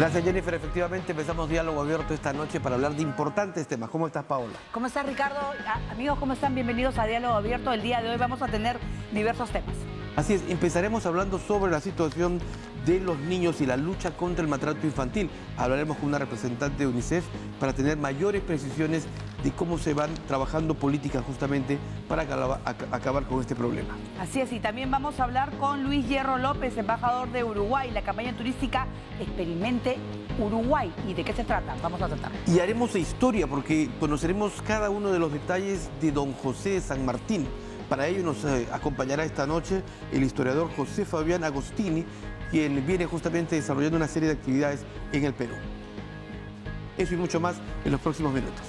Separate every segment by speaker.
Speaker 1: Gracias, Jennifer. Efectivamente, empezamos diálogo abierto esta noche para hablar de importantes temas. ¿Cómo estás, Paola?
Speaker 2: ¿Cómo estás, Ricardo? Amigos, ¿cómo están? Bienvenidos a Diálogo Abierto. El día de hoy vamos a tener diversos temas.
Speaker 1: Así es, empezaremos hablando sobre la situación de los niños y la lucha contra el maltrato infantil. Hablaremos con una representante de UNICEF para tener mayores precisiones de cómo se van trabajando políticas justamente para acabar con este problema.
Speaker 2: Así es, y también vamos a hablar con Luis Hierro López, embajador de Uruguay, la campaña turística Experimente Uruguay. ¿Y de qué se trata? Vamos a tratar.
Speaker 1: Y haremos historia porque conoceremos cada uno de los detalles de don José de San Martín. Para ello nos acompañará esta noche el historiador José Fabián Agostini, quien viene justamente desarrollando una serie de actividades en el Perú. Eso y mucho más en los próximos minutos.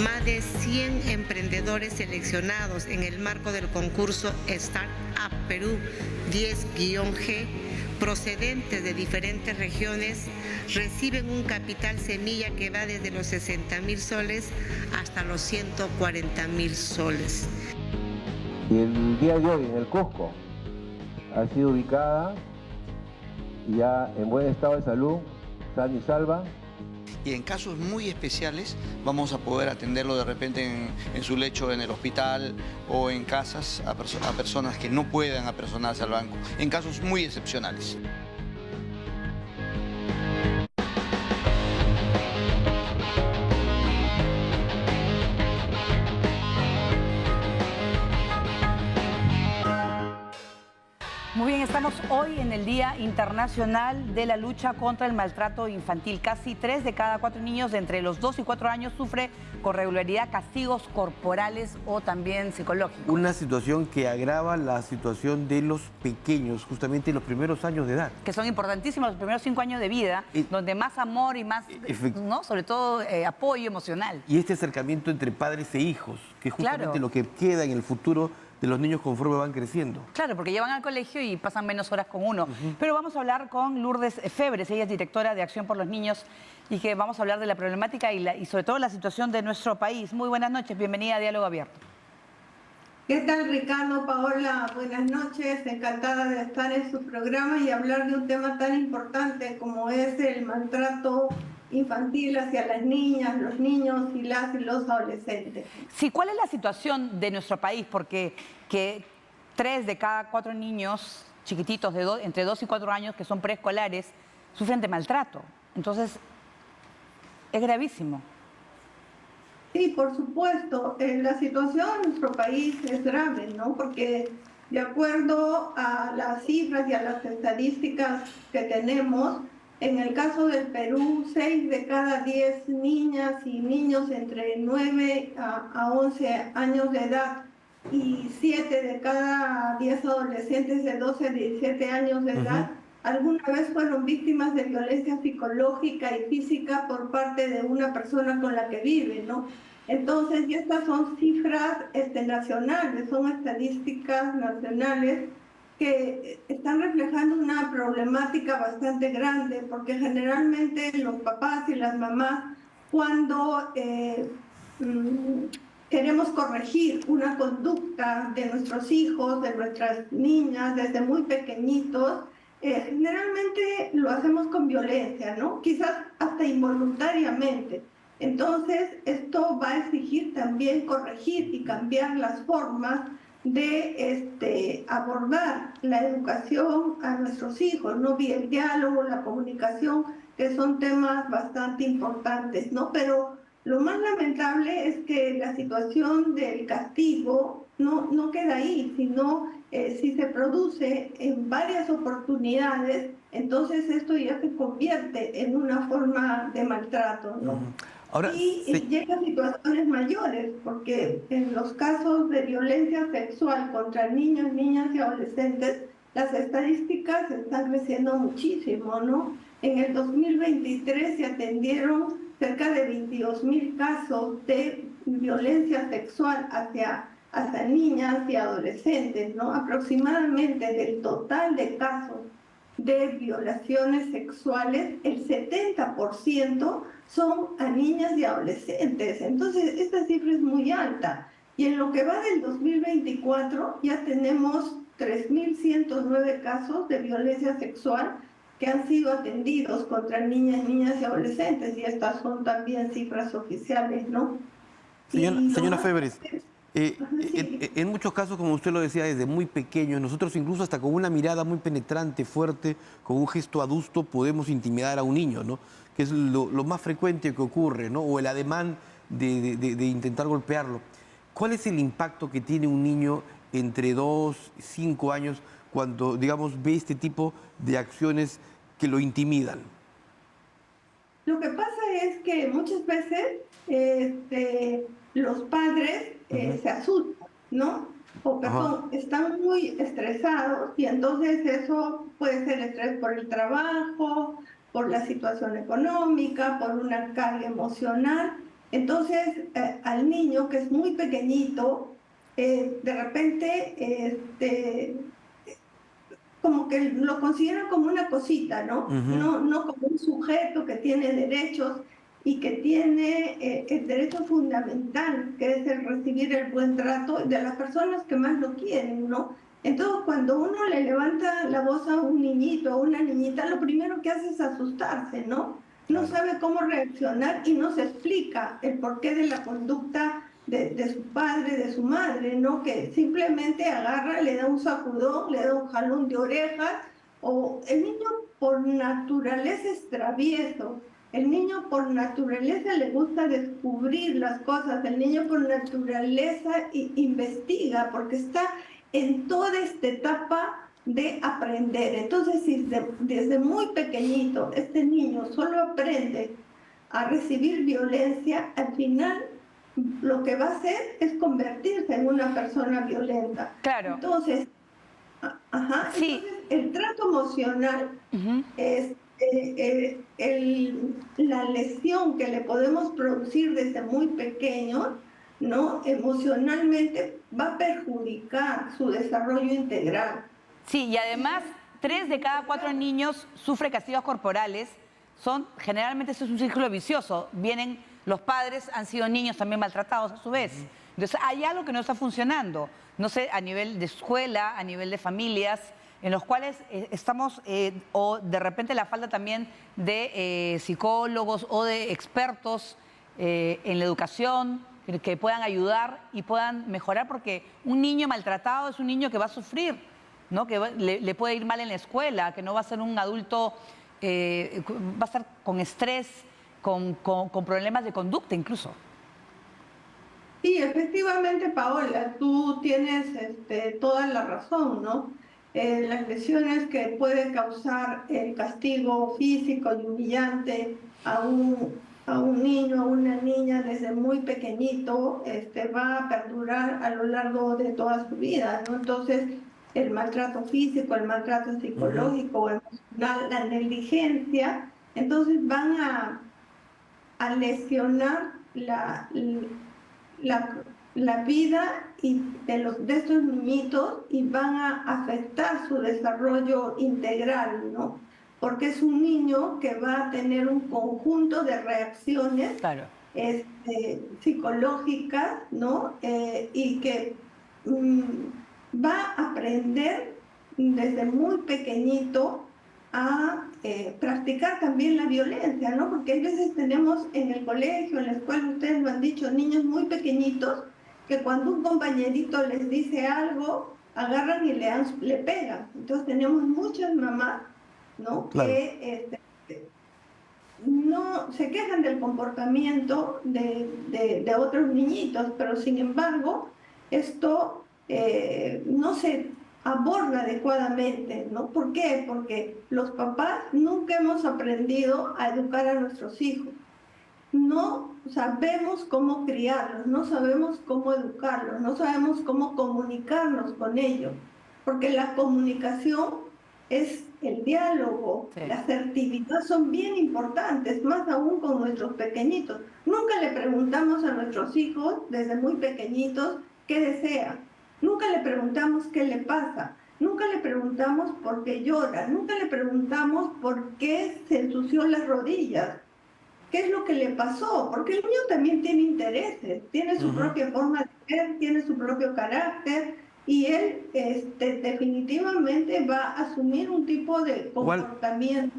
Speaker 3: Más de 100 emprendedores seleccionados en el marco del concurso Startup Perú 10-G, procedentes de diferentes regiones, reciben un capital semilla que va desde los 60.000 soles hasta los 140.000 soles.
Speaker 4: Y el día de hoy en el Cusco ha sido ubicada ya en buen estado de salud, sana y salva.
Speaker 5: Y en casos muy especiales vamos a poder atenderlo de repente en su lecho en el hospital o en casas a personas que no puedan apersonarse al banco, en casos muy excepcionales.
Speaker 2: Muy bien, estamos hoy en el Día Internacional de la Lucha contra el Maltrato Infantil. Casi 3 de cada 4 niños de entre los 2 y 4 años sufre con regularidad castigos corporales o también psicológicos.
Speaker 1: Una situación que agrava la situación de los pequeños, justamente en los primeros años de edad.
Speaker 2: Que son importantísimos los primeros 5 años de vida, donde más amor y más, ¿no? Sobre todo apoyo emocional.
Speaker 1: Y este acercamiento entre padres e hijos, que es justamente
Speaker 2: Claro.
Speaker 1: lo que queda en el futuro de los niños conforme van creciendo.
Speaker 2: Claro, porque llevan al colegio y pasan menos horas con uno. Pero vamos a hablar con Lourdes Febres, ella es directora de Acción por los Niños, y que vamos a hablar de la problemática y sobre todo la situación de nuestro país. Muy buenas noches, bienvenida a Diálogo Abierto.
Speaker 6: ¿Qué tal, Ricardo, Paola? Buenas noches, encantada de estar en su programa y hablar de un tema tan importante como es el maltrato infantil hacia las niñas, los niños y los adolescentes.
Speaker 2: Sí, ¿cuál es la situación de nuestro país? Porque que 3 de cada 4 niños chiquititos de entre 2 y 4 años que son preescolares sufren de maltrato. Entonces, es gravísimo.
Speaker 6: Sí, por supuesto, la situación en nuestro país es grave, ¿no? Porque de acuerdo a las cifras y a las estadísticas que tenemos, en el caso del Perú, 6 de cada 10 niñas y niños entre 9 a 11 años de edad y 7 de cada 10 adolescentes de 12 a 17 años de edad alguna vez fueron víctimas de violencia psicológica y física por parte de una persona con la que viven, ¿no? Entonces, y estas son cifras nacionales, son estadísticas nacionales que están reflejando una problemática bastante grande, porque generalmente los papás y las mamás, cuando queremos corregir una conducta de nuestros hijos, de nuestras niñas, desde muy pequeñitos, generalmente lo hacemos con violencia, ¿no? Quizás hasta involuntariamente. Entonces, esto va a exigir también corregir y cambiar las formas de abordar la educación a nuestros hijos, ¿no? Vía el diálogo, la comunicación, que son temas bastante importantes, ¿no? Pero lo más lamentable es que la situación del castigo no queda ahí, sino si se produce en varias oportunidades, entonces esto ya se convierte en una forma de maltrato, ¿no?
Speaker 1: Ahora,
Speaker 6: y llega a situaciones mayores, porque en los casos de violencia sexual contra niños, niñas y adolescentes, las estadísticas están creciendo muchísimo, ¿no? En el 2023 se atendieron cerca de 22.000 casos de violencia sexual hacia niñas y adolescentes, ¿no? Aproximadamente del total de casos de violaciones sexuales, el 70% son a niñas y adolescentes. Entonces, esta cifra es muy alta. Y en lo que va del 2024 ya tenemos 3.109 casos de violencia sexual que han sido atendidos contra niñas, niñas y adolescentes. Y estas son también cifras oficiales, ¿no?
Speaker 1: Señora Febres,
Speaker 6: sí.
Speaker 1: en muchos casos, como usted lo decía, desde muy pequeños, nosotros incluso hasta con una mirada muy penetrante, fuerte, con un gesto adusto, podemos intimidar a un niño, ¿no? Que es lo más frecuente que ocurre, ¿no? O el ademán de intentar golpearlo. ¿Cuál es el impacto que tiene un niño entre 2 y 5 años cuando, digamos, ve este tipo de acciones que lo intimidan?
Speaker 6: Lo que pasa es que muchas veces los padres se asustan, ¿no? O perdón, están muy estresados y entonces eso puede ser estrés por el trabajo, por la situación económica, por una carga emocional. Entonces al niño que es muy pequeñito, de repente como que lo consideran como una cosita, ¿no? No como un sujeto que tiene derechos y que tiene el derecho fundamental, que es el recibir el buen trato de las personas que más lo quieren, ¿no? Entonces, cuando uno le levanta la voz a un niñito o una niñita, lo primero que hace es asustarse, ¿no? No sabe cómo reaccionar y no se explica el porqué de la conducta de su padre, de su madre, ¿no? Que simplemente agarra, le da un sacudón, le da un jalón de orejas, o el niño por naturaleza es travieso, el niño por naturaleza le gusta descubrir las cosas, el niño por naturaleza investiga, porque está en toda esta etapa de aprender. Entonces, si desde muy pequeñito este niño solo aprende a recibir violencia, al final lo que va a hacer es convertirse en una persona violenta.
Speaker 2: Claro.
Speaker 6: Entonces,
Speaker 2: sí.
Speaker 6: entonces el trato emocional es la lesión que le podemos producir desde muy pequeño, ¿no? Emocionalmente va a perjudicar su desarrollo integral.
Speaker 2: Sí, y además 3 de cada 4 niños sufren castigos corporales. Generalmente eso es un círculo vicioso. Los padres han sido niños también maltratados a su vez. Entonces hay algo que no está funcionando. No sé, a nivel de escuela, a nivel de familias, en los cuales estamos, o de repente la falta también de psicólogos o de expertos en la educación que puedan ayudar y puedan mejorar, porque un niño maltratado es un niño que va a sufrir, ¿no? Que le puede ir mal en la escuela, que no va a ser un adulto, va a estar con estrés, con problemas de conducta incluso.
Speaker 6: Sí, efectivamente, Paola, tú tienes toda la razón, ¿no? Las lesiones que puede causar el castigo físico y humillante a un niño, a una niña desde muy pequeñito, va a perdurar a lo largo de toda su vida, ¿no? Entonces, el maltrato físico, el maltrato psicológico, emocional, la negligencia, entonces van a lesionar la vida de estos niñitos y van a afectar su desarrollo integral, ¿no? Porque es un niño que va a tener un conjunto de reacciones psicológicas, ¿no? Y que va a aprender desde muy pequeñito a practicar también la violencia, ¿no? Porque hay veces tenemos en el colegio, en la escuela, ustedes lo han dicho, niños muy pequeñitos que cuando un compañerito les dice algo, agarran y le pegan. Entonces tenemos muchas mamás, ¿no? Claro. Que no se quejan del comportamiento de otros niñitos, pero sin embargo esto no se aborda adecuadamente, ¿no? ¿Por qué? Porque los papás nunca hemos aprendido a educar a nuestros hijos. No sabemos cómo criarlos, no sabemos cómo educarlos, no sabemos cómo comunicarnos con ellos, porque la comunicación es el diálogo, la asertividad son bien importantes, más aún con nuestros pequeñitos. Nunca le preguntamos a nuestros hijos desde muy pequeñitos qué desean. Nunca le preguntamos qué le pasa, nunca le preguntamos por qué llora, nunca le preguntamos por qué se ensució las rodillas. qué es lo que le pasó, porque el niño también tiene intereses, tiene su propia forma de ser, tiene su propio carácter, y él definitivamente va a asumir un tipo de comportamiento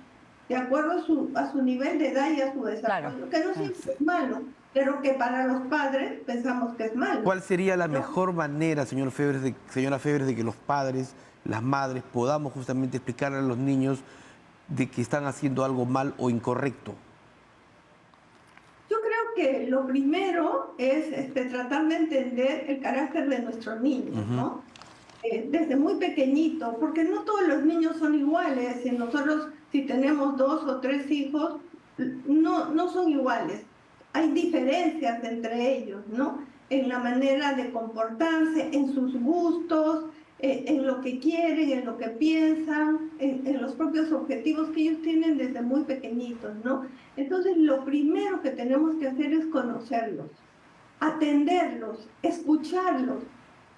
Speaker 6: de acuerdo a su nivel de edad y a su desarrollo, que no siempre es malo, pero que para los padres pensamos que es malo.
Speaker 1: ¿Cuál sería la mejor manera, señora Febres, de que los padres, las madres, podamos justamente explicarle a los niños de que están haciendo algo mal o incorrecto?
Speaker 6: Yo creo que lo primero es tratar de entender el carácter de nuestros niños, ¿no? Desde muy pequeñito, porque no todos los niños son iguales, y nosotros si tenemos 2 o 3 hijos, no son iguales. Hay diferencias entre ellos, ¿no? En la manera de comportarse, en sus gustos, en lo que quieren, en lo que piensan, en los propios objetivos que ellos tienen desde muy pequeñitos, ¿no? Entonces, lo primero que tenemos que hacer es conocerlos, atenderlos, escucharlos,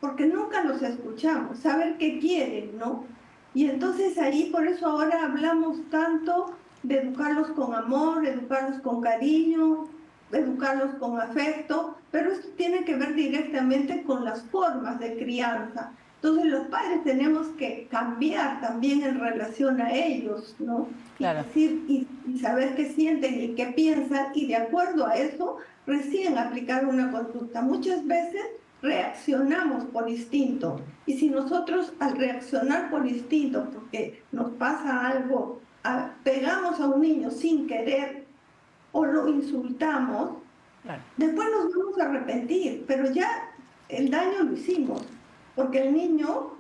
Speaker 6: porque nunca los escuchamos, saber qué quieren, ¿no? Y entonces ahí, por eso ahora hablamos tanto de educarlos con amor, educarlos con cariño, educarlos con afecto, pero esto tiene que ver directamente con las formas de crianza. Entonces los padres tenemos que cambiar también en relación a ellos, ¿no?
Speaker 2: Claro.
Speaker 6: Y saber qué sienten y qué piensan, y de acuerdo a eso, recién aplicar una conducta. Muchas veces reaccionamos por instinto, y si nosotros al reaccionar por instinto, porque nos pasa algo, pegamos a un niño sin querer o lo insultamos,
Speaker 2: claro,
Speaker 6: después nos vamos a arrepentir, pero ya el daño lo hicimos, porque el niño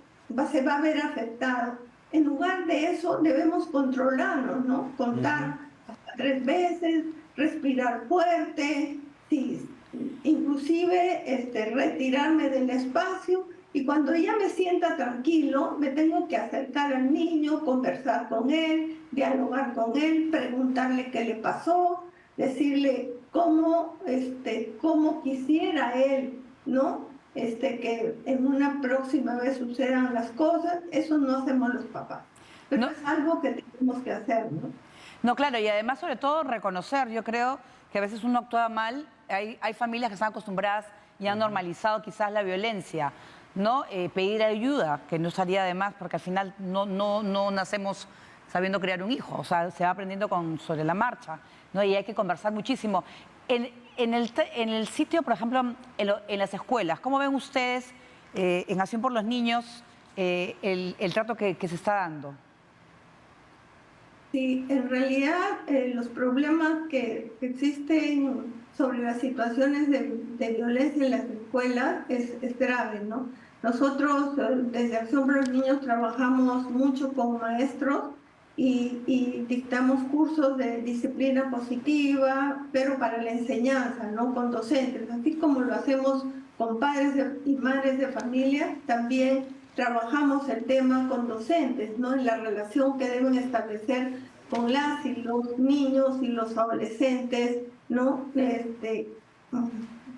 Speaker 6: se va a ver afectado. En lugar de eso debemos controlarnos, ¿no? Contar hasta 3 veces, respirar fuerte, sí, inclusive retirarme del espacio, y cuando ya me sienta tranquilo, me tengo que acercar al niño, conversar con él, dialogar con él, preguntarle qué le pasó, decirle cómo quisiera él, ¿no? Que en una próxima vez sucedan las cosas. Eso no hacemos los papás, pero
Speaker 2: no,
Speaker 6: es algo que tenemos que hacer, ¿no?
Speaker 2: No, claro, y además sobre todo reconocer, yo creo que a veces uno actúa mal, hay familias que están acostumbradas y han normalizado quizás la violencia, ¿no? Pedir ayuda, que no estaría de más, porque al final no nacemos sabiendo criar un hijo, o sea, se va aprendiendo sobre la marcha, ¿no? Y hay que conversar muchísimo. En el sitio, por ejemplo, en las escuelas, ¿cómo ven ustedes en Acción por los Niños el trato que se está dando?
Speaker 6: Sí, en realidad los problemas que existen sobre las situaciones de violencia en las escuelas es grave, ¿no? Nosotros desde Acción por los Niños trabajamos mucho con maestros y dictamos cursos de disciplina positiva, pero para la enseñanza, ¿no? Con docentes, así como lo hacemos con padres y madres de familia, también trabajamos el tema con docentes, ¿no? En la relación que deben establecer con las y los niños y los adolescentes, ¿no?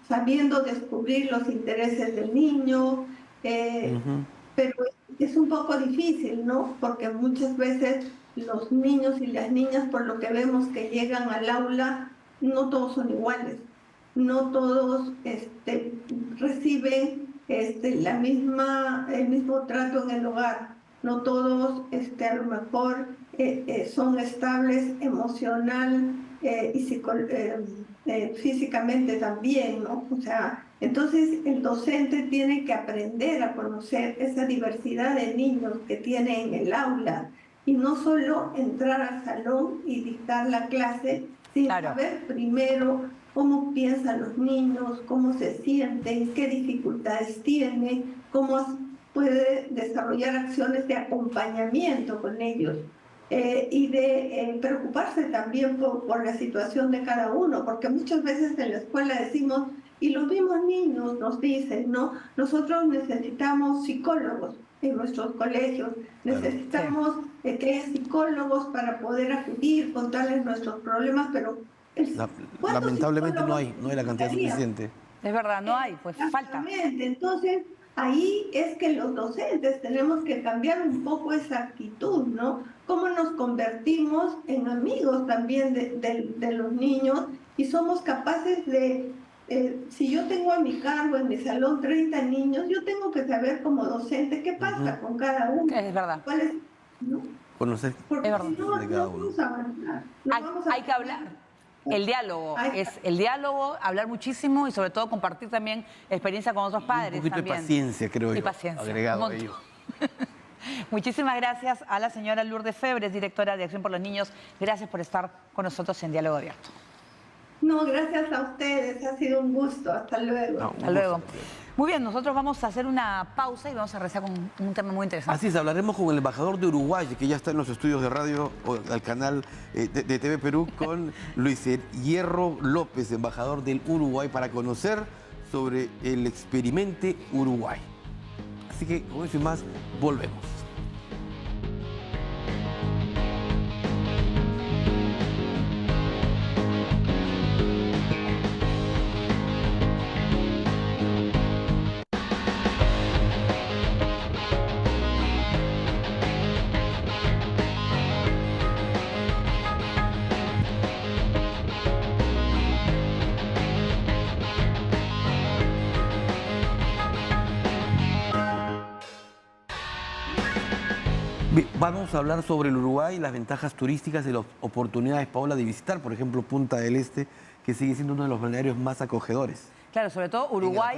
Speaker 6: Sabiendo descubrir los intereses del niño, pero es un poco difícil, ¿no? Porque muchas veces los niños y las niñas, por lo que vemos que llegan al aula, no todos son iguales, no todos reciben el mismo trato en el hogar, no todos a lo mejor son estables emocional y físicamente también, ¿no? O sea, entonces el docente tiene que aprender a conocer esa diversidad de niños que tiene en el aula, y no solo entrar al salón y dictar la clase, sino saber primero cómo piensan los niños, cómo se sienten, qué dificultades tienen, cómo puede desarrollar acciones de acompañamiento con ellos, y de preocuparse también por la situación de cada uno, porque muchas veces en la escuela decimos, y los mismos niños nos dicen, ¿no? Nosotros necesitamos psicólogos en nuestros colegios, necesitamos que haya psicólogos para poder acudir, contarles nuestros problemas, pero
Speaker 1: lamentablemente no hay la cantidad suficiente.
Speaker 2: Es verdad, no hay, pues falta.
Speaker 6: Entonces, ahí es que los docentes tenemos que cambiar un poco esa actitud, ¿no? Cómo nos convertimos en amigos también de los niños y somos capaces de, si yo tengo a mi cargo en mi salón 30 niños, yo tengo que saber como docente qué pasa con cada uno.
Speaker 2: Es verdad.
Speaker 6: ¿Cuál es, no?
Speaker 1: Conocer.
Speaker 6: Porque
Speaker 2: Es verdad.
Speaker 6: si no, no vamos a avanzar.
Speaker 2: Hay que hablar. El diálogo, es el diálogo, hablar muchísimo y sobre todo compartir también experiencia con otros padres.
Speaker 1: Un poquito
Speaker 2: también.
Speaker 1: de paciencia, creo yo.
Speaker 2: Y paciencia.
Speaker 1: Agregado
Speaker 2: un
Speaker 1: a ello.
Speaker 2: montón. Muchísimas gracias a la señora Lourdes Febres, directora de Acción por los Niños. Gracias por estar con nosotros en Diálogo Abierto.
Speaker 6: No, gracias a ustedes, ha sido un gusto. Hasta luego.
Speaker 1: No,
Speaker 2: Hasta luego. Muy bien, nosotros vamos a hacer una pausa y vamos a regresar con un tema muy interesante.
Speaker 1: Así es, hablaremos con el embajador de Uruguay, que ya está en los estudios de radio o al canal de TV Perú, con Luis Hierro López, embajador del Uruguay, para conocer sobre el Experimente Uruguay. Así que con eso y más, volvemos. Vamos a hablar sobre el Uruguay, las ventajas turísticas y las oportunidades, Paola, de visitar, por ejemplo, Punta del Este, que sigue siendo uno de los balnearios más acogedores.
Speaker 2: Claro, sobre todo Uruguay.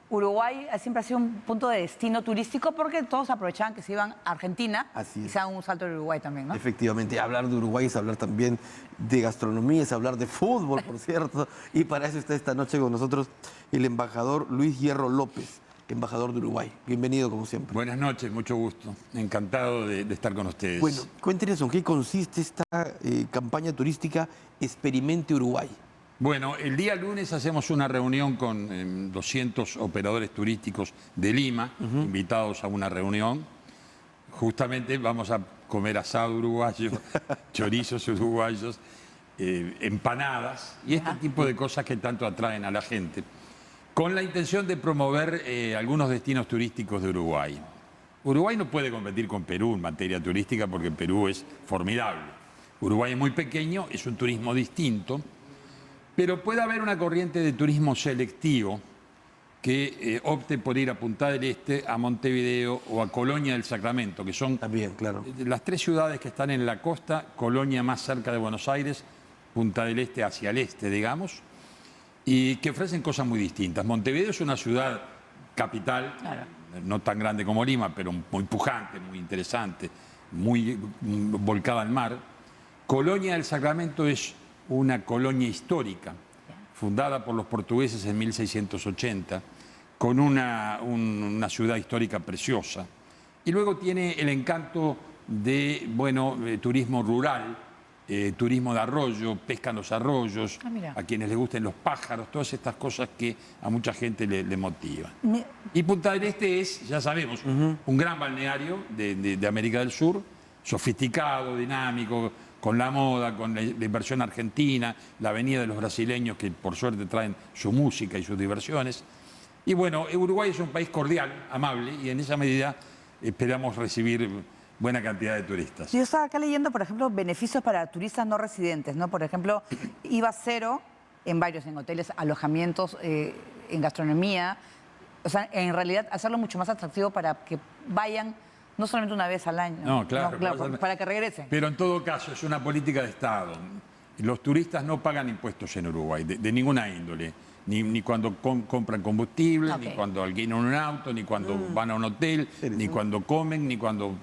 Speaker 2: Uruguay siempre ha sido un punto de destino turístico porque todos aprovechaban que se iban a Argentina y se daban un salto en Uruguay también, ¿no?
Speaker 1: Efectivamente, hablar de Uruguay es hablar también de gastronomía, es hablar de fútbol, por cierto. Y para eso está esta noche con nosotros el embajador Luis Hierro López, embajador de Uruguay. Bienvenido, como siempre.
Speaker 7: Buenas noches, mucho gusto. Encantado de estar con ustedes.
Speaker 1: Bueno, cuéntenos en qué consiste esta campaña turística Experimente Uruguay.
Speaker 7: Bueno, el día lunes hacemos una reunión con 200 operadores turísticos de Lima, invitados a una reunión. Justamente vamos a comer asado uruguayo, chorizos uruguayos, empanadas y este tipo de cosas que tanto atraen a la gente, con la intención de promover algunos destinos turísticos de Uruguay. Uruguay no puede competir con Perú en materia turística porque Perú es formidable. Uruguay es muy pequeño, es un turismo distinto, pero puede haber una corriente de turismo selectivo que opte por ir a Punta del Este, a Montevideo o a Colonia del Sacramento, que son
Speaker 1: también, claro,
Speaker 7: las tres ciudades que están en la costa, Colonia más cerca de Buenos Aires, Punta del Este hacia el este, digamos, y que ofrecen cosas muy distintas. Montevideo es una ciudad capital, no tan grande como Lima, pero muy pujante, muy interesante, muy volcada al mar. Colonia del Sacramento es una colonia histórica, fundada por los portugueses en 1680, con una ciudad histórica preciosa. Y luego tiene el encanto de, turismo rural, turismo de arroyo, pesca en los arroyos, a quienes les gusten los pájaros, todas estas cosas que a mucha gente le motivan. Y Punta del Este es, ya sabemos, un gran balneario de América del Sur, sofisticado, dinámico, con la moda, con la inversión argentina, la venida de los brasileños que por suerte traen su música y sus diversiones. Y bueno, Uruguay es un país cordial, amable, y en esa medida esperamos recibir buena cantidad de turistas.
Speaker 2: Yo estaba acá leyendo, por ejemplo, beneficios para turistas no residentes, ¿no? Por ejemplo, IVA cero en hoteles, alojamientos, en gastronomía. O sea, en realidad hacerlo mucho más atractivo para que vayan no solamente una vez al año.
Speaker 7: No, claro.
Speaker 2: Para que regresen.
Speaker 7: Pero en todo caso es una política de Estado. Los turistas no pagan impuestos en Uruguay, de ninguna índole. Ni cuando compran combustible, ni cuando alquilan un auto, ni cuando van a un hotel, ni cuando comen, ni cuando...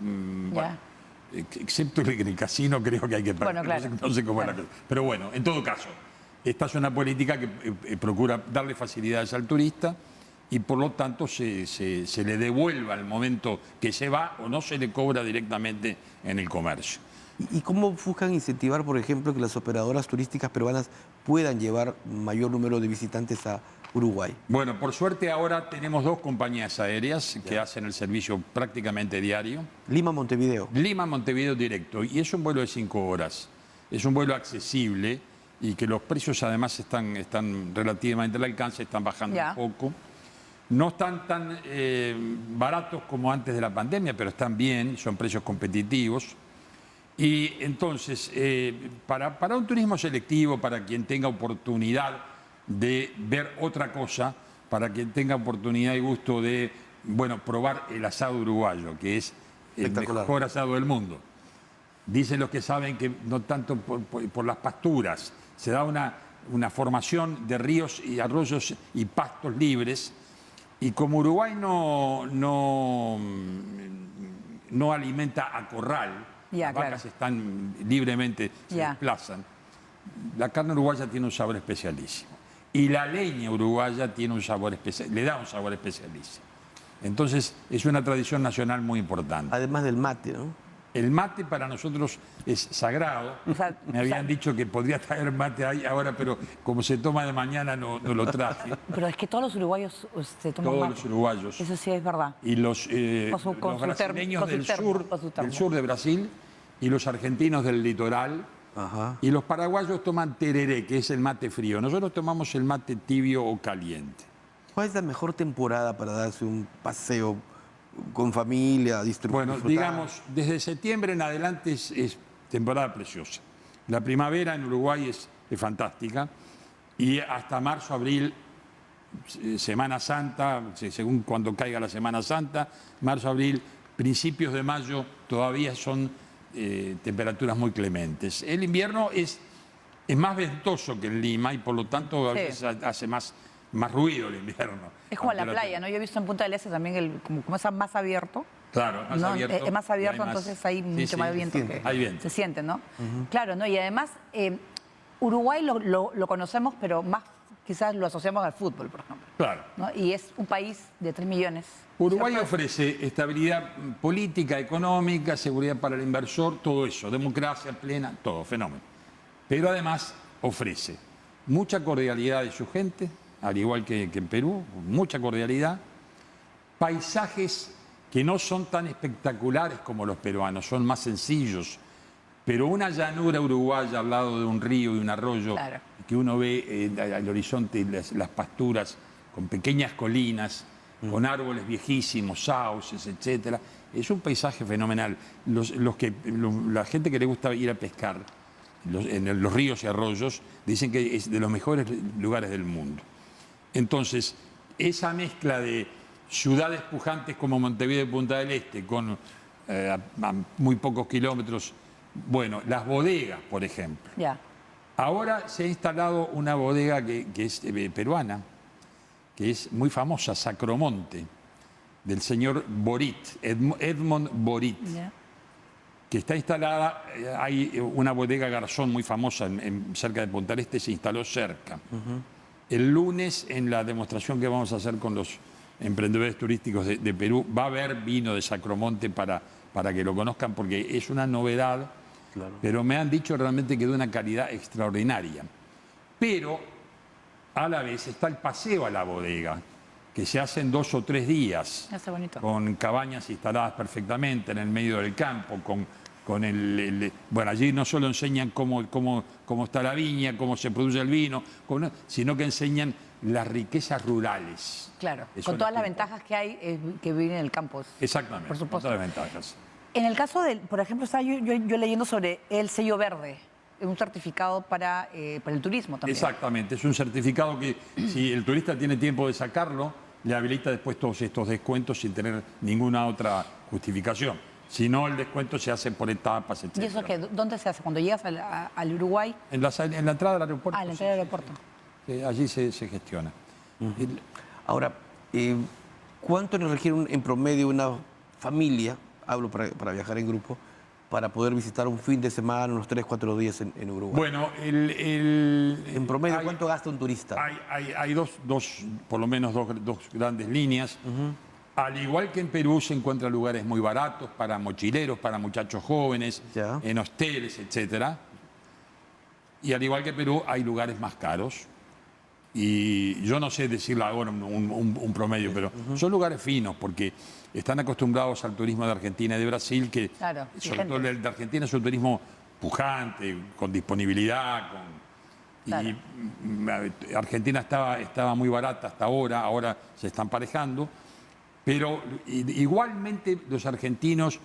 Speaker 7: excepto en el casino creo que hay que pagar. No sé cómo es la cosa. Pero bueno, en todo caso, esta es una política que procura darle facilidades al turista y por lo tanto se le devuelva al momento que se va o no se le cobra directamente en el comercio.
Speaker 1: ¿Y cómo buscan incentivar, por ejemplo, que las operadoras turísticas peruanas puedan llevar mayor número de visitantes a Uruguay?
Speaker 7: Bueno, por suerte ahora tenemos 2 compañías aéreas que hacen el servicio prácticamente diario.
Speaker 1: Lima-Montevideo.
Speaker 7: Lima-Montevideo directo, y es un vuelo de 5 horas. Es un vuelo accesible y que los precios además están relativamente al alcance, están bajando un poco. No están tan baratos como antes de la pandemia, pero están bien, son precios competitivos. Y entonces, para un turismo selectivo, para quien tenga oportunidad de ver otra cosa, para quien tenga oportunidad y gusto de, bueno, probar el asado uruguayo, que es el mejor asado del mundo. Dicen los que saben que no tanto por las pasturas, se da una formación de ríos y arroyos y pastos libres, y como Uruguay no alimenta a corral, las vacas están libremente, se desplazan, la carne uruguaya tiene un sabor especialísimo. Y la leña uruguaya tiene un sabor especial, le da un sabor especialísimo. Entonces, es una tradición nacional muy importante.
Speaker 1: Además del mate, ¿no?
Speaker 7: El mate para nosotros es sagrado. Me habían dicho que podría traer mate ahí ahora, pero como se toma de mañana no lo traje.
Speaker 2: Pero es que todos los uruguayos se toman mate.
Speaker 7: Todos los uruguayos.
Speaker 2: Eso sí es verdad.
Speaker 7: Y los brasileños del sur de Brasil y los argentinos del litoral.
Speaker 1: Ajá.
Speaker 7: Y los paraguayos toman tereré, que es el mate frío. Nosotros tomamos el mate tibio o caliente.
Speaker 1: ¿Cuál es la mejor temporada para darse un paseo con familia, disfrutar?
Speaker 7: Bueno, digamos, desde septiembre en adelante es temporada preciosa. La primavera en Uruguay es fantástica y hasta marzo, abril, Semana Santa, según cuando caiga la Semana Santa, marzo, abril, principios de mayo todavía son temperaturas muy clementes. El invierno es más ventoso que en Lima y por lo tanto a veces hace más ruido el invierno.
Speaker 2: Es como la playa, ¿no? Yo he visto en Punta del Este también como es más abierto.
Speaker 7: Claro, más abierto.
Speaker 2: Es más abierto, entonces hay mucho más viento.
Speaker 7: Hay viento.
Speaker 2: Se siente, ¿no? Claro, ¿no? Y además, Uruguay lo conocemos, pero más quizás lo asociamos al fútbol, por ejemplo.
Speaker 7: Claro.
Speaker 2: ¿No? Y es un país de 3 millones.
Speaker 7: Uruguay ofrece estabilidad política, económica, seguridad para el inversor, todo eso, democracia plena, todo, fenómeno. Pero además ofrece mucha cordialidad de su gente, al igual que en Perú, mucha cordialidad, paisajes que no son tan espectaculares como los peruanos, son más sencillos, pero una llanura uruguaya al lado de un río y un arroyo, que uno ve al horizonte las pasturas con pequeñas colinas, con árboles viejísimos, sauces, etcétera. Es un paisaje fenomenal. La gente que le gusta ir a pescar en los ríos y arroyos dicen que es de los mejores lugares del mundo. Entonces, esa mezcla de ciudades pujantes como Montevideo y Punta del Este, con a muy pocos kilómetros, bueno, las bodegas, por ejemplo. Ahora se ha instalado una bodega que es peruana, que es muy famosa, Sacromonte, del señor Borit, Edmond Borit, que está instalada, hay una bodega Garzón muy famosa cerca de Punta del Este, se instaló cerca. El lunes, en la demostración que vamos a hacer con los emprendedores turísticos de Perú, va a haber vino de Sacromonte para que lo conozcan, porque es una novedad, pero me han dicho realmente que de una calidad extraordinaria. Pero a la vez está el paseo a la bodega, que se hace en 2 o 3 días, con cabañas instaladas perfectamente en el medio del campo, bueno, allí no solo enseñan cómo está la viña, cómo se produce el vino, sino que enseñan las riquezas rurales.
Speaker 2: Claro, con todas las ventajas que hay que vivir en el campo.
Speaker 7: Exactamente,
Speaker 2: por supuesto.
Speaker 7: con todas las ventajas.
Speaker 2: En el caso por ejemplo, estaba yo leyendo sobre el sello verde, un certificado para el turismo también.
Speaker 7: Exactamente, es un certificado que si el turista tiene tiempo de sacarlo, le habilita después todos estos descuentos sin tener ninguna otra justificación. Si no, el descuento se hace por etapas, etc.
Speaker 2: ¿Y eso qué? ¿Dónde se hace? ¿Cuando llegas al Uruguay?
Speaker 7: En la entrada del aeropuerto.
Speaker 2: En la entrada del aeropuerto.
Speaker 7: Allí se gestiona.
Speaker 1: Ahora, ¿cuánto nos requiere en promedio una familia, hablo para viajar en grupo, para poder visitar un fin de semana, unos 3 o 4 días en Uruguay?
Speaker 7: Bueno,
Speaker 1: en promedio, ¿cuánto gasta un turista?
Speaker 7: Hay por lo menos dos grandes líneas. Al igual que en Perú se encuentran lugares muy baratos para mochileros, para muchachos jóvenes, en hosteles, etc. Y al igual que Perú hay lugares más caros. Y yo no sé decirle ahora un promedio, pero son lugares finos porque están acostumbrados al turismo de Argentina y de Brasil, que sobre todo el de Argentina es un turismo pujante, con disponibilidad,
Speaker 2: Claro.
Speaker 7: Y Argentina estaba muy barata hasta ahora se está emparejando, pero igualmente los argentinos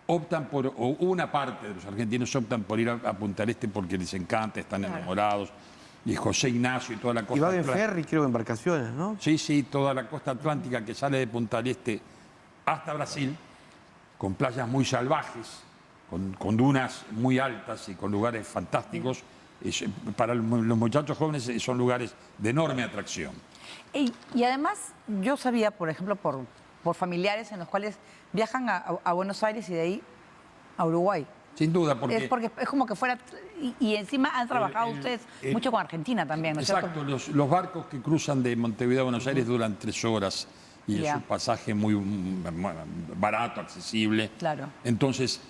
Speaker 7: optan o una parte de los argentinos optan por ir a Punta del Este porque les encanta, están enamorados. Y José Ignacio y toda la costa
Speaker 1: Y van en
Speaker 7: atlántica.
Speaker 1: ferry, creo, embarcaciones, ¿no?
Speaker 7: Sí, toda la costa atlántica que sale de Punta del Este hasta Brasil, con playas muy salvajes, con dunas muy altas y con lugares fantásticos. Para los muchachos jóvenes son lugares de enorme atracción.
Speaker 2: Y además, yo sabía, por ejemplo, por familiares en los cuales viajan a Buenos Aires y de ahí a Uruguay.
Speaker 7: Sin duda, porque
Speaker 2: Es como que fuera... Y encima han trabajado ustedes mucho con Argentina también, ¿no es cierto?
Speaker 7: exacto, los barcos que cruzan de Montevideo a Buenos Aires duran 3 horas y es un pasaje muy barato, accesible.
Speaker 2: Claro.
Speaker 7: Entonces,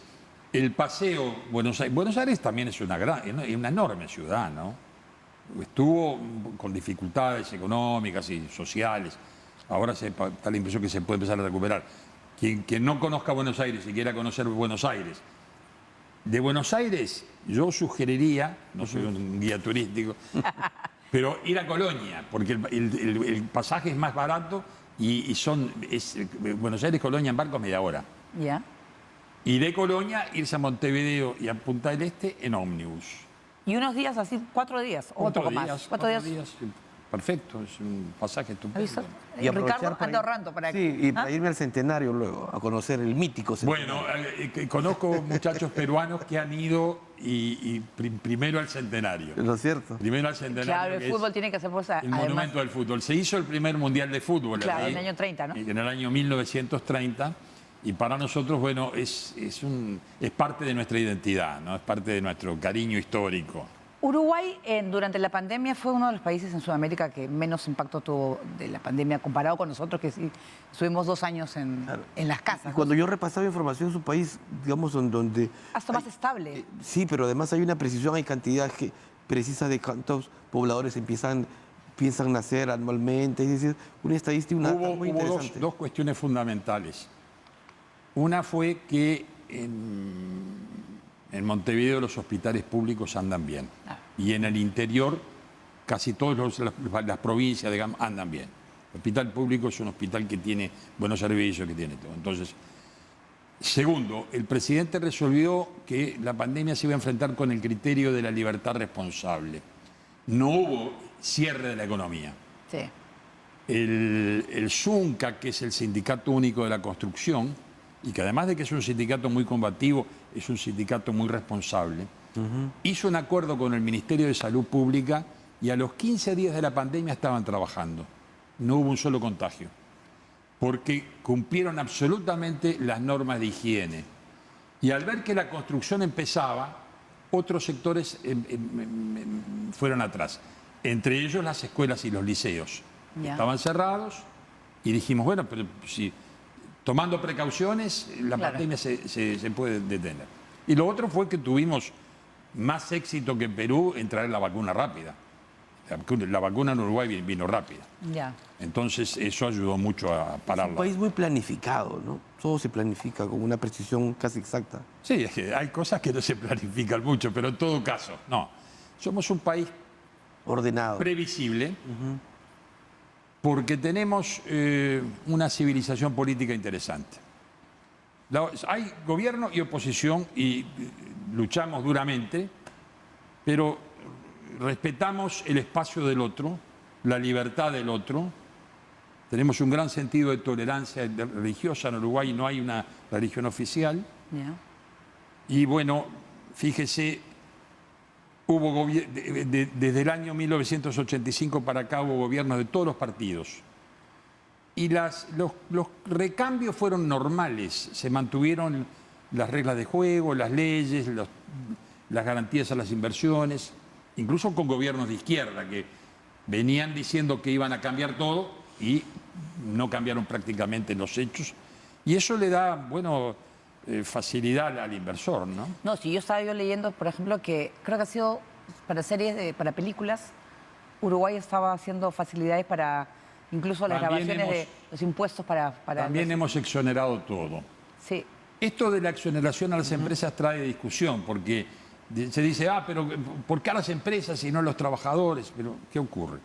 Speaker 7: el paseo Buenos Aires también es una enorme ciudad, ¿no? Estuvo con dificultades económicas y sociales. Ahora da la impresión que se puede empezar a recuperar. Quien no conozca Buenos Aires y quiera conocer Buenos Aires, de Buenos Aires yo sugeriría, no soy un guía turístico, pero ir a Colonia, porque el pasaje es más barato y Buenos Aires-Colonia en barco es media hora.
Speaker 2: Ya.
Speaker 7: Y de Colonia irse a Montevideo y a Punta del Este en ómnibus.
Speaker 2: Y unos días así, 4 días o un poco más. 4 días.
Speaker 7: Perfecto, es un pasaje
Speaker 2: ¿Has
Speaker 7: estupendo.
Speaker 2: visto?
Speaker 1: Y aprovechar
Speaker 2: Ricardo
Speaker 1: para
Speaker 2: anda ahorrando para
Speaker 1: Sí, y para irme al Centenario luego, a conocer el mítico Centenario.
Speaker 7: Bueno, conozco muchachos peruanos que han ido primero al Centenario.
Speaker 1: ¿No es cierto?
Speaker 7: Primero al Centenario.
Speaker 2: Claro, el
Speaker 7: que
Speaker 2: fútbol
Speaker 7: es
Speaker 2: tiene que ser pues,
Speaker 7: el
Speaker 2: además.
Speaker 7: monumento del fútbol. Se hizo el primer mundial de fútbol.
Speaker 2: Claro,
Speaker 7: ahí,
Speaker 2: en el año 30, ¿no?
Speaker 7: En el año 1930. Y para nosotros, bueno, es parte de nuestra identidad, ¿no? Es parte de nuestro cariño histórico.
Speaker 2: Uruguay, durante la pandemia, fue uno de los países en Sudamérica que menos impacto tuvo de la pandemia comparado con nosotros, que sí estuvimos 2 años en las casas.
Speaker 1: Y cuando yo repasaba información en su país, digamos, donde...
Speaker 2: Hasta más estable.
Speaker 1: Sí, pero además hay una precisión, hay cantidad precisa de cuántos pobladores piensan nacer anualmente, es decir, una estadística muy
Speaker 7: Hubo
Speaker 1: interesante.
Speaker 7: dos cuestiones fundamentales. Una fue que en Montevideo los hospitales públicos andan bien. Y en el interior, casi todas las provincias, digamos, andan bien. El hospital público es un hospital que tiene buenos servicios, que tiene todo. Entonces, segundo, el presidente resolvió que la pandemia se iba a enfrentar con el criterio de la libertad responsable. No hubo cierre de la economía.
Speaker 2: Sí.
Speaker 7: El SUNCA, que es el Sindicato Único de la Construcción, y que además de que es un sindicato muy combativo, es un sindicato muy responsable, hizo un acuerdo con el Ministerio de Salud Pública y a los 15 días de la pandemia estaban trabajando. No hubo un solo contagio, porque cumplieron absolutamente las normas de higiene. Y al ver que la construcción empezaba, otros sectores fueron atrás, entre ellos las escuelas y los liceos.
Speaker 2: Ya.
Speaker 7: Estaban cerrados y dijimos, bueno, pero si tomando precauciones, la pandemia se puede detener. Y lo otro fue que tuvimos más éxito que en Perú en traer la vacuna rápida. La vacuna en Uruguay vino rápida.
Speaker 2: Ya.
Speaker 7: Entonces eso ayudó mucho a pararla.
Speaker 1: Es un país muy planificado, ¿no? Todo se planifica con una precisión casi exacta.
Speaker 7: Sí, es que hay cosas que no se planifican mucho, pero en todo caso, no. Somos un país
Speaker 1: Ordenado.
Speaker 7: previsible porque tenemos una civilización política interesante. Hay gobierno y oposición y luchamos duramente, pero respetamos el espacio del otro, la libertad del otro. Tenemos un gran sentido de tolerancia religiosa. En Uruguay no hay una religión oficial.
Speaker 2: Ya.
Speaker 7: Y bueno, fíjese, hubo desde el año 1985 para acá hubo gobiernos de todos los partidos. Y los recambios fueron normales. Se mantuvieron las reglas de juego, las leyes, las garantías a las inversiones, incluso con gobiernos de izquierda que venían diciendo que iban a cambiar todo y no cambiaron prácticamente los hechos. Y eso le da, bueno, facilidad al inversor, ¿no?
Speaker 2: No, si yo estaba leyendo, por ejemplo, que creo que ha sido para series, para películas, Uruguay estaba haciendo facilidades para incluso las
Speaker 7: También
Speaker 2: grabaciones de los impuestos para
Speaker 7: También hemos exonerado todo.
Speaker 2: Sí.
Speaker 7: Esto de la exoneración a las empresas trae discusión, porque Se dice, pero ¿por qué a las empresas y no a los trabajadores? Pero, ¿qué ocurre?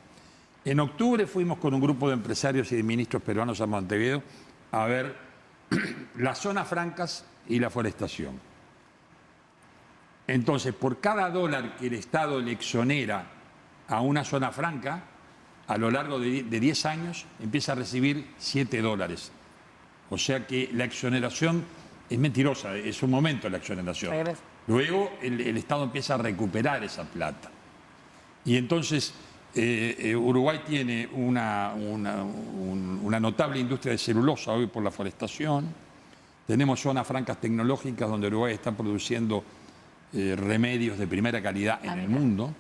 Speaker 7: En octubre fuimos con un grupo de empresarios y de ministros peruanos a Montevideo a ver las zonas francas y la forestación. Entonces, por cada dólar que el Estado le exonera a una zona franca, a lo largo de 10 años empieza a recibir $7. O sea que la exoneración es mentirosa, es un momento la exoneración. Luego el Estado empieza a recuperar esa plata. Y entonces Uruguay tiene una notable industria de celulosa hoy por la forestación. Tenemos zonas francas tecnológicas donde Uruguay está produciendo remedios de primera calidad en el mundo.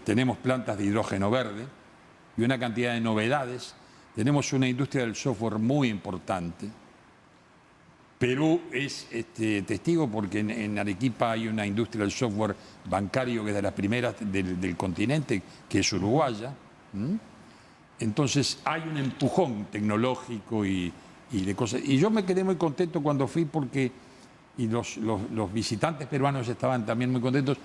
Speaker 7: Tenemos plantas de hidrógeno verde y una cantidad de novedades. Tenemos una industria del software muy importante. Perú es testigo porque en Arequipa hay una industria del software bancario que es de las primeras del continente, que es uruguaya. Entonces hay un empujón tecnológico y de cosas. Y yo me quedé muy contento cuando fui porque los visitantes peruanos estaban también muy contentos.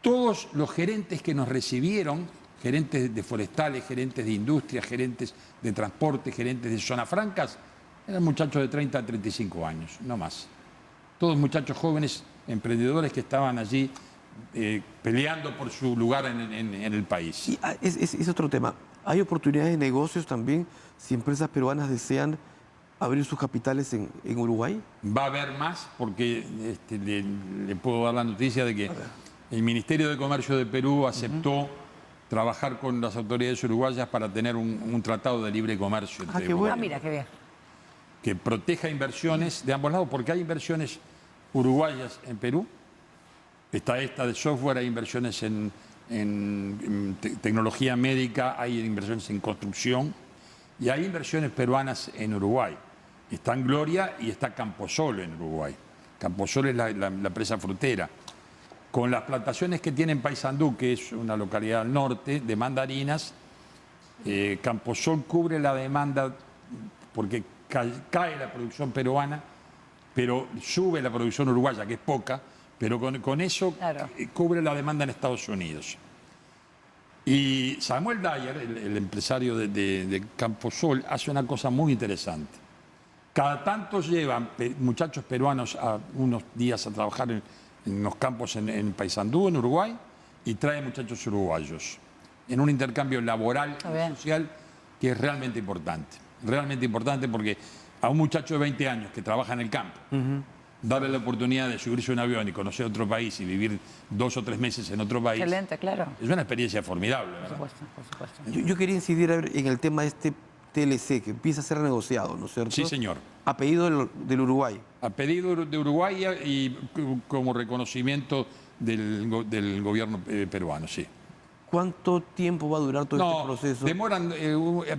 Speaker 7: Todos los gerentes que nos recibieron, gerentes de forestales, gerentes de industria, gerentes de transporte, gerentes de zonas francas, eran muchachos de 30 a 35 años, no más. Todos muchachos jóvenes, emprendedores que estaban allí peleando por su lugar en el país.
Speaker 1: Y es otro tema. ¿Hay oportunidades de negocios también si empresas peruanas desean abrir sus capitales en Uruguay?
Speaker 7: Va a haber más porque le puedo dar la noticia de que el Ministerio de Comercio de Perú aceptó trabajar con las autoridades uruguayas para tener un tratado de libre comercio.
Speaker 1: Qué bueno.
Speaker 2: Mira, qué bien.
Speaker 7: Que proteja inversiones de ambos lados, porque hay inversiones uruguayas en Perú. Está esta de software, hay inversiones en tecnología médica, hay inversiones en construcción y hay inversiones peruanas en Uruguay. Está en Gloria y está Camposol en Uruguay. Camposol es la empresa frutera. Con las plantaciones que tiene en Paysandú, que es una localidad al norte, de mandarinas, Camposol cubre la demanda porque cae la producción peruana, pero sube la producción uruguaya, que es poca, pero con eso cubre la demanda en Estados Unidos. Y Samuel Dyer, el empresario de Camposol, hace una cosa muy interesante. Cada tanto llevan muchachos peruanos a unos días a trabajar en los campos en Paysandú, en Uruguay, y trae muchachos uruguayos en un intercambio laboral y social que es realmente importante porque a un muchacho de 20 años que trabaja en el campo, darle la oportunidad de subirse a un avión y conocer otro país y vivir 2 o 3 meses en otro país.
Speaker 2: Excelente, claro.
Speaker 7: Es una experiencia formidable, ¿verdad?
Speaker 2: Por supuesto.
Speaker 1: Yo quería incidir en el tema de este TLC que empieza a ser negociado, ¿no es cierto?
Speaker 7: Sí, señor.
Speaker 1: A pedido del Uruguay.
Speaker 7: A pedido de Uruguay y como reconocimiento del gobierno peruano, sí.
Speaker 1: ¿Cuánto tiempo va a durar todo este proceso?
Speaker 7: Demoran,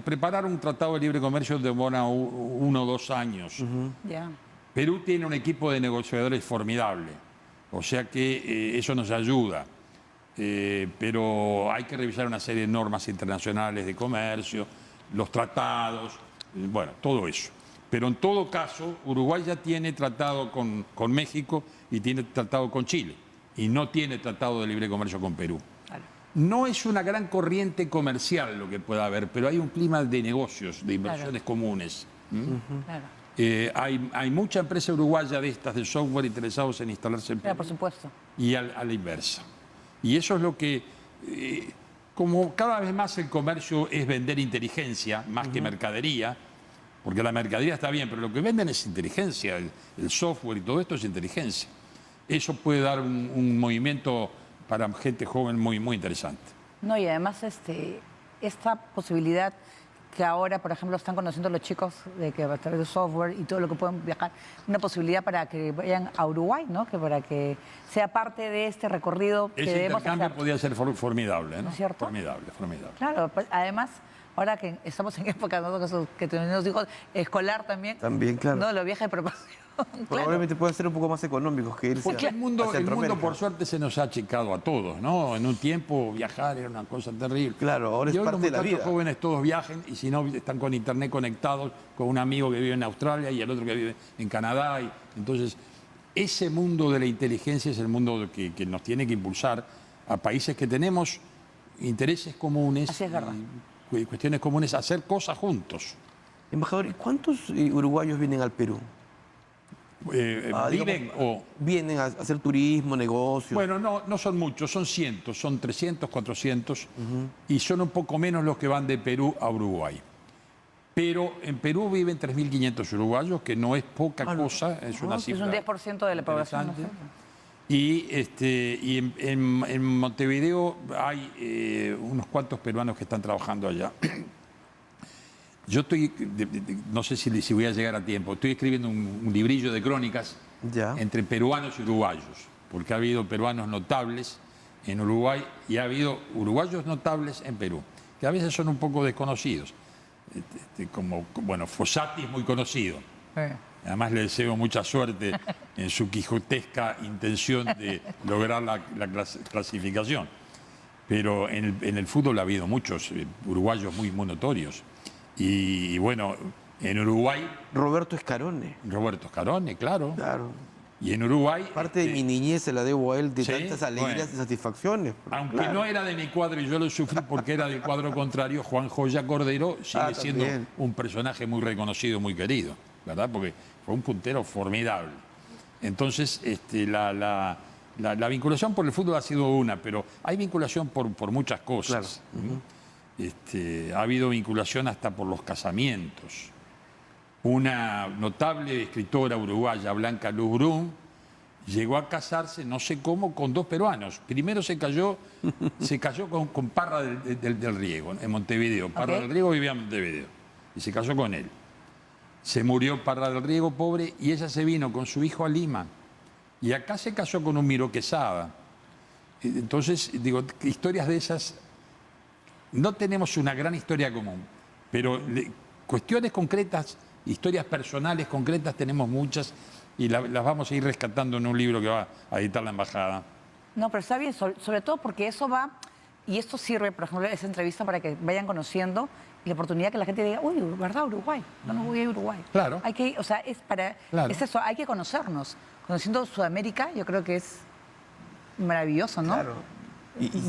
Speaker 7: preparar un tratado de libre comercio demora 1 o 2 años. Perú tiene un equipo de negociadores formidable, o sea que eso nos ayuda. Pero hay que revisar una serie de normas internacionales de comercio, los tratados, bueno, todo eso. Pero en todo caso, Uruguay ya tiene tratado con México y tiene tratado con Chile. Y no tiene tratado de libre comercio con Perú.
Speaker 2: Claro.
Speaker 7: No es una gran corriente comercial lo que pueda haber, pero hay un clima de negocios, de inversiones comunes.
Speaker 2: Claro.
Speaker 7: Hay mucha empresa uruguaya de estas de software interesados en instalarse en Perú.
Speaker 2: Por supuesto.
Speaker 7: Y a la inversa. Y eso es lo que... como cada vez más el comercio es vender inteligencia más que mercadería, porque la mercadería está bien, pero lo que venden es inteligencia, el software y todo esto es inteligencia. Eso puede dar un movimiento para gente joven muy, muy interesante.
Speaker 2: No, y además esta posibilidad que ahora, por ejemplo, están conociendo los chicos de que a través de software y todo lo que pueden viajar, una posibilidad para que vayan a Uruguay, ¿no? Que para que sea parte de este recorrido que
Speaker 7: ese
Speaker 2: debemos
Speaker 7: intercambio
Speaker 2: hacer.
Speaker 7: podría ser formidable, ¿no?
Speaker 2: ¿No es cierto?
Speaker 7: Formidable.
Speaker 2: Claro, pues, además, ahora que estamos en época, ¿no? que tenemos hijos, escolar también.
Speaker 1: También, claro.
Speaker 2: No, los viajes de preparación.
Speaker 1: Probablemente puedan ser un poco más económicos que irse
Speaker 7: Porque el mundo,
Speaker 1: Centroamérica.
Speaker 7: por suerte, se nos ha achicado a todos, ¿no? En un tiempo viajar era una cosa terrible.
Speaker 1: Claro, ahora es
Speaker 7: y hoy
Speaker 1: parte de la
Speaker 7: los
Speaker 1: vida.
Speaker 7: muchachos jóvenes todos viajan y si no, están con internet conectados con un amigo que vive en Australia y el otro que vive en Canadá. Y entonces, ese mundo de la inteligencia es el mundo que nos tiene que impulsar a países que tenemos intereses comunes,
Speaker 2: Así es verdad.
Speaker 7: y cuestiones comunes, a hacer cosas juntos.
Speaker 1: Embajador, ¿y cuántos uruguayos vienen al Perú?
Speaker 7: Viven
Speaker 1: Digamos, vienen a hacer turismo, negocios.
Speaker 7: Bueno, no son muchos, son cientos, son 300, 400, y son un poco menos los que van de Perú a Uruguay. Pero en Perú viven 3.500 uruguayos, que no es poca cosa, es una
Speaker 2: Es
Speaker 7: cifra
Speaker 2: un 10% de la población. ¿no?
Speaker 7: interesante. Y en Montevideo hay unos cuantos peruanos que están trabajando allá. Yo estoy, no sé si voy a llegar a tiempo, estoy escribiendo un librillo de crónicas
Speaker 1: Ya.
Speaker 7: entre peruanos y uruguayos, porque ha habido peruanos notables en Uruguay y ha habido uruguayos notables en Perú, que a veces son un poco desconocidos. Como, bueno, Fossati es muy conocido. Además le deseo mucha suerte en su quijotesca intención de lograr la clasificación. Pero en el fútbol ha habido muchos uruguayos muy notorios. Y bueno, en Uruguay,
Speaker 1: Roberto Escarone.
Speaker 7: Roberto Escarone, claro.
Speaker 1: Claro.
Speaker 7: Y en Uruguay,
Speaker 1: Parte de mi niñez se la debo a él de
Speaker 7: sí,
Speaker 1: tantas alegrías
Speaker 7: bueno.
Speaker 1: y satisfacciones.
Speaker 7: aunque
Speaker 1: Claro.
Speaker 7: no era de mi cuadro y yo lo sufrí porque era del cuadro contrario, Juan Joya Cordero sigue siendo
Speaker 1: también.
Speaker 7: un personaje muy reconocido, muy querido, ¿verdad? Porque fue un puntero formidable. Entonces, la vinculación por el fútbol ha sido una, pero hay vinculación por muchas cosas. Ha habido vinculación hasta por los casamientos. Una notable escritora uruguaya, Blanca Luz Brum, llegó a casarse, no sé cómo, con dos peruanos. Primero se casó con Parra del Riego, en Montevideo. Parra del Riego vivía en Montevideo y se casó con él. Se murió Parra del Riego, pobre, y ella se vino con su hijo a Lima. Y acá se casó con un Miro Quesada. Entonces, digo, historias de esas, no tenemos una gran historia común, pero cuestiones concretas, historias personales concretas tenemos muchas y las vamos a ir rescatando en un libro que va a editar la embajada.
Speaker 2: No, pero está bien, sobre todo porque eso va, y esto sirve, por ejemplo, esa entrevista para que vayan conociendo y la oportunidad que la gente diga, uy, ¿verdad? Uruguay, no voy a Uruguay.
Speaker 7: Claro.
Speaker 2: Hay que, o sea, es eso, hay que conocernos. Conociendo Sudamérica, yo creo que es maravilloso, ¿no?
Speaker 1: Claro.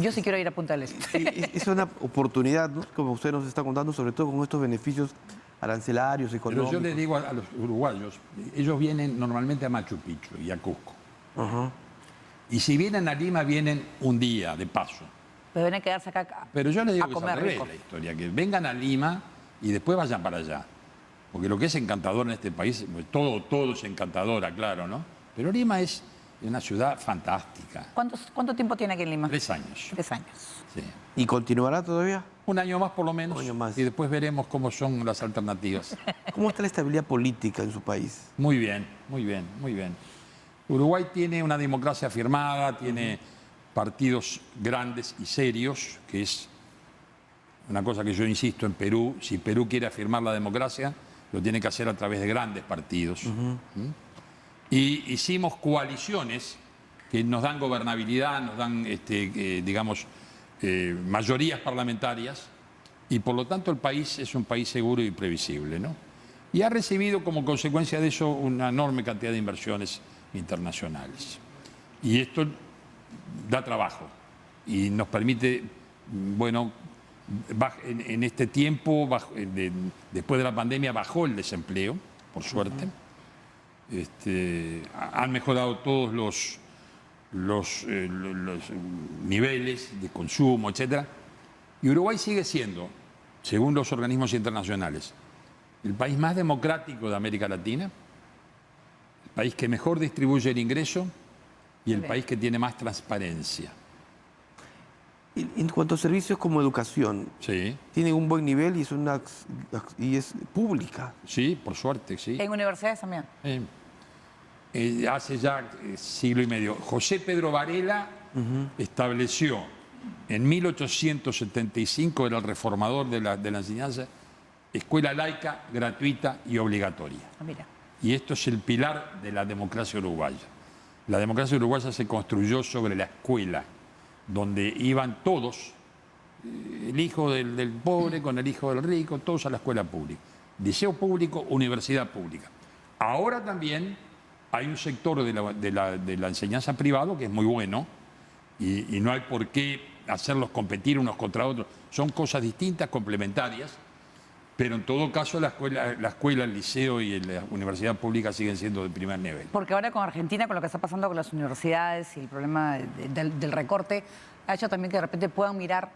Speaker 2: Yo sí quiero ir a Punta del Este.
Speaker 1: Es una oportunidad, ¿no? Como usted nos está contando, sobre todo con estos beneficios arancelarios,
Speaker 7: Pero
Speaker 1: económicos.
Speaker 7: yo les digo a los uruguayos, ellos vienen normalmente a Machu Picchu y a Cusco.
Speaker 1: Ajá.
Speaker 7: Y si vienen a Lima, vienen un día de paso.
Speaker 2: Pero deben quedarse acá
Speaker 7: Pero yo les digo
Speaker 2: a
Speaker 7: que es al
Speaker 2: comer
Speaker 7: revés
Speaker 2: rico.
Speaker 7: la historia, que vengan a Lima y después vayan para allá. Porque lo que es encantador en este país, pues, todo es encantadora, claro, ¿no? Pero Lima es una ciudad fantástica.
Speaker 2: ¿Cuánto tiempo tiene aquí en Lima?
Speaker 7: 3 años.
Speaker 2: 3 años.
Speaker 7: Sí.
Speaker 1: ¿Y continuará todavía?
Speaker 7: Un año más por lo menos.
Speaker 1: Un año más.
Speaker 7: Y después veremos cómo son las alternativas.
Speaker 1: ¿Cómo está la estabilidad política en su país?
Speaker 7: Muy bien, muy bien, muy bien. Uruguay tiene una democracia afirmada, tiene partidos grandes y serios, que es una cosa que yo insisto en Perú. Si Perú quiere afirmar la democracia, lo tiene que hacer a través de grandes partidos. Y hicimos coaliciones que nos dan gobernabilidad, nos dan, digamos, mayorías parlamentarias, y por lo tanto el país es un país seguro y previsible, ¿no? Y ha recibido como consecuencia de eso una enorme cantidad de inversiones internacionales. Y esto da trabajo y nos permite, bueno, en este tiempo, después de la pandemia, bajó el desempleo, por suerte. Han mejorado todos los niveles de consumo, etcétera. Y Uruguay sigue siendo, según los organismos internacionales, el país más democrático de América Latina, el país que mejor distribuye el ingreso y el país que tiene más transparencia.
Speaker 1: En cuanto a servicios como educación,
Speaker 7: Sí,
Speaker 1: tiene un buen nivel y es pública.
Speaker 7: sí, por suerte, sí.
Speaker 2: En universidades también.
Speaker 7: Hace ya siglo y medio. José Pedro Varela estableció en 1875, era el reformador de la enseñanza, escuela laica, gratuita y obligatoria.
Speaker 2: Mira.
Speaker 7: Y esto es el pilar de la democracia uruguaya. La democracia uruguaya se construyó sobre la escuela, donde iban todos, el hijo del pobre con el hijo del rico, todos a la escuela pública. Liceo público, universidad pública. Ahora también hay un sector de la enseñanza privada que es muy bueno y no hay por qué hacerlos competir unos contra otros. Son cosas distintas, complementarias, pero en todo caso la escuela, el liceo y la universidad pública siguen siendo de primer nivel.
Speaker 2: Porque ahora con Argentina, con lo que está pasando con las universidades y el problema del recorte, ha hecho también que de repente puedan mirar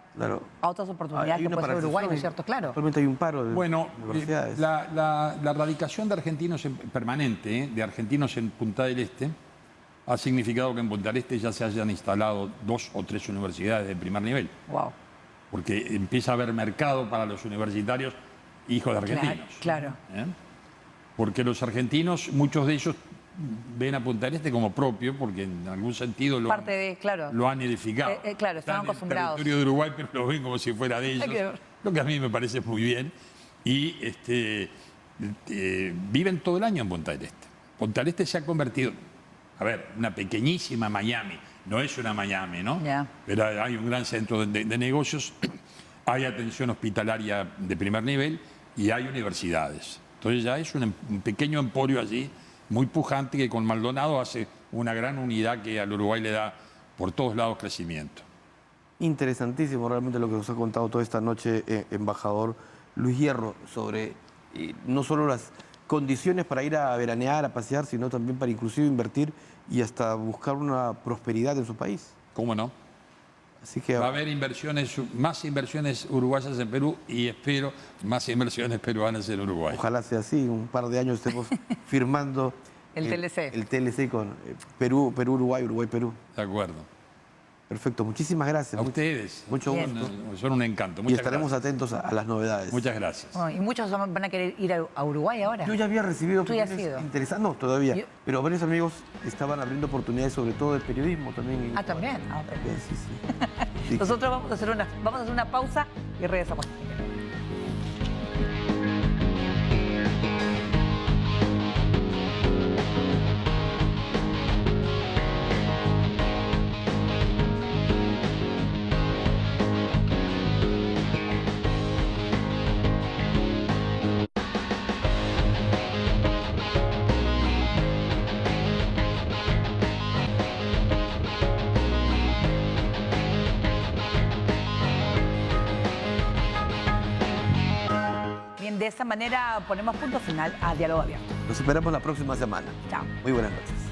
Speaker 2: a otras oportunidades que puede ser Uruguay, ¿no es cierto? Claro.
Speaker 1: Actualmente hay un paro de universidades.
Speaker 7: La radicación de argentinos permanente, de argentinos en Punta del Este, ha significado que en Punta del Este ya se hayan instalado 2 o 3 universidades de primer nivel.
Speaker 2: Wow.
Speaker 7: Porque empieza a haber mercado para los universitarios hijos de argentinos.
Speaker 2: Claro.
Speaker 7: Porque los argentinos, muchos de ellos ven a Punta del Este como propio, porque en algún sentido lo han edificado.
Speaker 2: Claro, están acostumbrados.
Speaker 7: En el territorio de Uruguay, pero lo ven como si fuera de ellos, lo que a mí me parece muy bien. Y viven todo el año en Punta del Este. Punta del Este se ha convertido, una pequeñísima Miami. No es una Miami, ¿no? Pero hay un gran centro de negocios, hay atención hospitalaria de primer nivel y hay universidades. Entonces ya es un pequeño emporio allí, muy pujante, que con Maldonado hace una gran unidad que al Uruguay le da por todos lados crecimiento.
Speaker 1: Interesantísimo realmente lo que nos ha contado toda esta noche, embajador Luis Hierro, sobre no solo las condiciones para ir a veranear, a pasear, sino también para inclusive invertir y hasta buscar una prosperidad en su país.
Speaker 7: ¿Cómo no?
Speaker 1: Así que
Speaker 7: va a haber más inversiones uruguayas en Perú y espero más inversiones peruanas en Uruguay.
Speaker 1: Ojalá sea así, un par de años estemos firmando
Speaker 2: el TLC.
Speaker 1: El TLC con Perú-Uruguay, Uruguay-Perú.
Speaker 7: De acuerdo.
Speaker 1: Perfecto, muchísimas gracias.
Speaker 7: A ustedes.
Speaker 1: Mucho gusto.
Speaker 7: Son un encanto.
Speaker 1: Y estaremos atentos a las novedades.
Speaker 7: Muchas gracias.
Speaker 2: Y muchos van a querer ir a Uruguay ahora.
Speaker 1: Yo ya había recibido
Speaker 2: interesantes.
Speaker 1: No, todavía. Pero varios amigos estaban abriendo oportunidades, sobre todo de periodismo también.
Speaker 2: También.
Speaker 1: Sí.
Speaker 2: Nosotros vamos a hacer una pausa y regresamos. De esta manera ponemos punto final a Diálogo Abierto.
Speaker 1: Nos esperamos la próxima semana.
Speaker 2: Chao.
Speaker 1: Muy buenas noches.